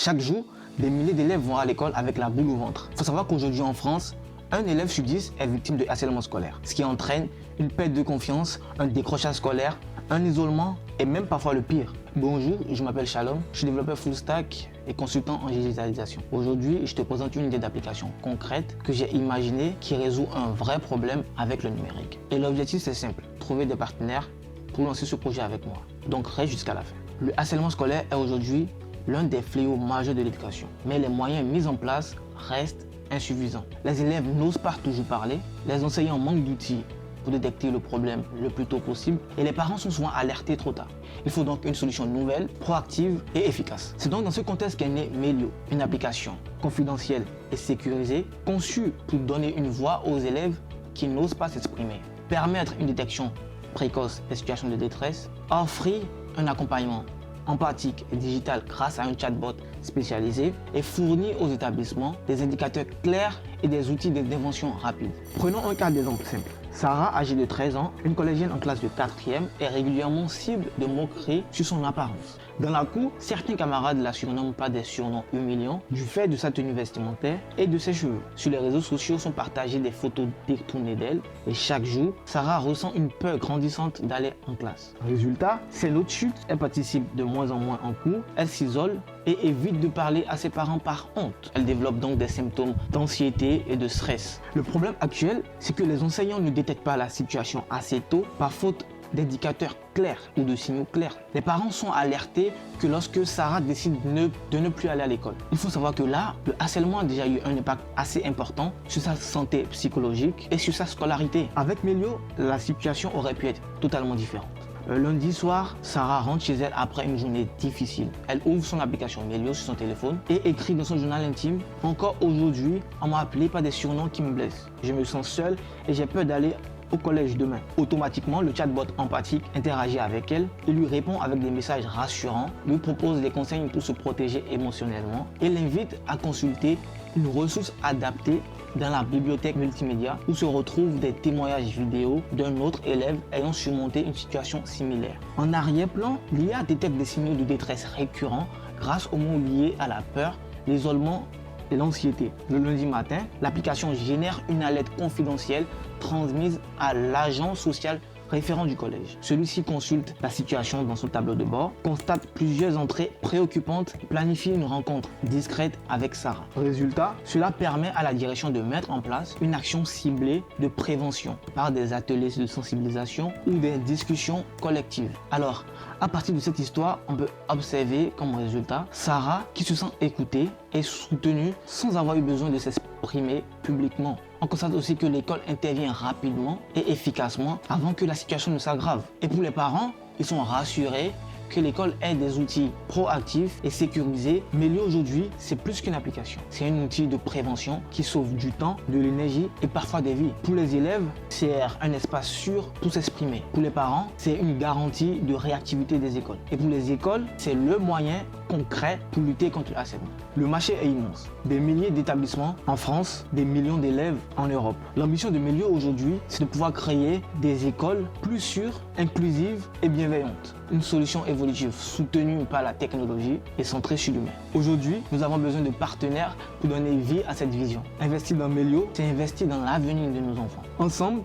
Chaque jour, des milliers d'élèves vont à l'école avec la boule au ventre. Il faut savoir qu'aujourd'hui en France, un élève sur 10 est victime de harcèlement scolaire, ce qui entraîne une perte de confiance, un décrochage scolaire, un isolement et même parfois le pire. Bonjour, je m'appelle Shalom, je suis développeur full stack et consultant en digitalisation. Aujourd'hui, je te présente une idée d'application concrète que j'ai imaginée qui résout un vrai problème avec le numérique. Et l'objectif c'est simple, trouver des partenaires pour lancer ce projet avec moi. Donc reste jusqu'à la fin. Le harcèlement scolaire est aujourd'hui l'un des fléaux majeurs de l'éducation, mais les moyens mis en place restent insuffisants. Les élèves n'osent pas toujours parler, les enseignants manquent d'outils pour détecter le problème le plus tôt possible et les parents sont souvent alertés trop tard. Il faut donc une solution nouvelle, proactive et efficace. C'est donc dans ce contexte qu'est né Melio, une application confidentielle et sécurisée conçue pour donner une voix aux élèves qui n'osent pas s'exprimer, permettre une détection précoce des situations de détresse, offrir un accompagnement empathique et digital grâce à un chatbot spécialisé et fournir aux établissements des indicateurs clairs et des outils d'intervention rapides. Prenons un cas d'exemple simple. Sarah, âgée de 13 ans, une collégienne en classe de 4e, est régulièrement cible de moqueries sur son apparence. Dans la cour, certains camarades la surnomment par des surnoms humiliants du fait de sa tenue vestimentaire et de ses cheveux. Sur les réseaux sociaux sont partagées des photos détournées d'elle et chaque jour, Sarah ressent une peur grandissante d'aller en classe. Résultat, ses notes chutent, elle participe de moins en moins en cours, elle s'isole et évite de parler à ses parents par honte. Elle développe donc des symptômes d'anxiété et de stress. Le problème actuel, c'est que les enseignants ne détectent pas la situation assez tôt par faute d'indicateurs clairs ou de signaux clairs. Les parents sont alertés que lorsque Sarah décide de ne plus aller à l'école. Il faut savoir que là, le harcèlement a déjà eu un impact assez important sur sa santé psychologique et sur sa scolarité. Avec Melio, la situation aurait pu être totalement différente. Lundi soir, Sarah rentre chez elle après une journée difficile. Elle ouvre son application Melio sur son téléphone et écrit dans son journal intime « Encore aujourd'hui, on m'a appelé par des surnoms qui me blessent. Je me sens seule et j'ai peur d'aller au collège demain. » Automatiquement, le chatbot empathique interagit avec elle et lui répond avec des messages rassurants, lui propose des conseils pour se protéger émotionnellement et l'invite à consulter une ressource adaptée dans la bibliothèque multimédia où se retrouvent des témoignages vidéo d'un autre élève ayant surmonté une situation similaire. En arrière-plan, l'IA détecte des signaux de détresse récurrents grâce aux mots liés à la peur, l'isolement et l'anxiété. Le lundi matin, l'application génère une alerte confidentielle transmise à l'agent social référent du collège. Celui-ci consulte la situation dans son tableau de bord, constate plusieurs entrées préoccupantes et planifie une rencontre discrète avec Sarah. Résultat, cela permet à la direction de mettre en place une action ciblée de prévention par des ateliers de sensibilisation ou des discussions collectives. Alors, à partir de cette histoire, on peut observer comme résultat Sarah qui se sent écoutée et soutenue sans avoir eu besoin de s'exprimer publiquement. On constate aussi que l'école intervient rapidement et efficacement avant que la situation ne s'aggrave. Et pour les parents, ils sont rassurés que l'école ait des outils proactifs et sécurisés. Melio aujourd'hui, c'est plus qu'une application. C'est un outil de prévention qui sauve du temps, de l'énergie et parfois des vies. Pour les élèves, c'est un espace sûr pour s'exprimer. Pour les parents, c'est une garantie de réactivité des écoles. Et pour les écoles, c'est le moyen concret pour lutter contre le harcèlement. Le marché est immense. Des milliers d'établissements en France, des millions d'élèves en Europe. L'ambition de Melio aujourd'hui, c'est de pouvoir créer des écoles plus sûres, inclusives et bienveillantes. Une solution évolutive soutenue par la technologie et centrée sur l'humain. Aujourd'hui, nous avons besoin de partenaires pour donner vie à cette vision. Investir dans Melio, c'est investir dans l'avenir de nos enfants. Ensemble,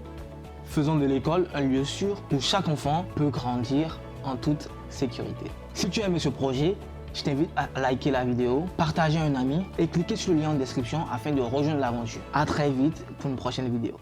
faisons de l'école un lieu sûr où chaque enfant peut grandir en toute sécurité. Si tu as aimé ce projet, je t'invite à liker la vidéo, partager à un ami et cliquer sur le lien en description afin de rejoindre l'aventure. À très vite pour une prochaine vidéo.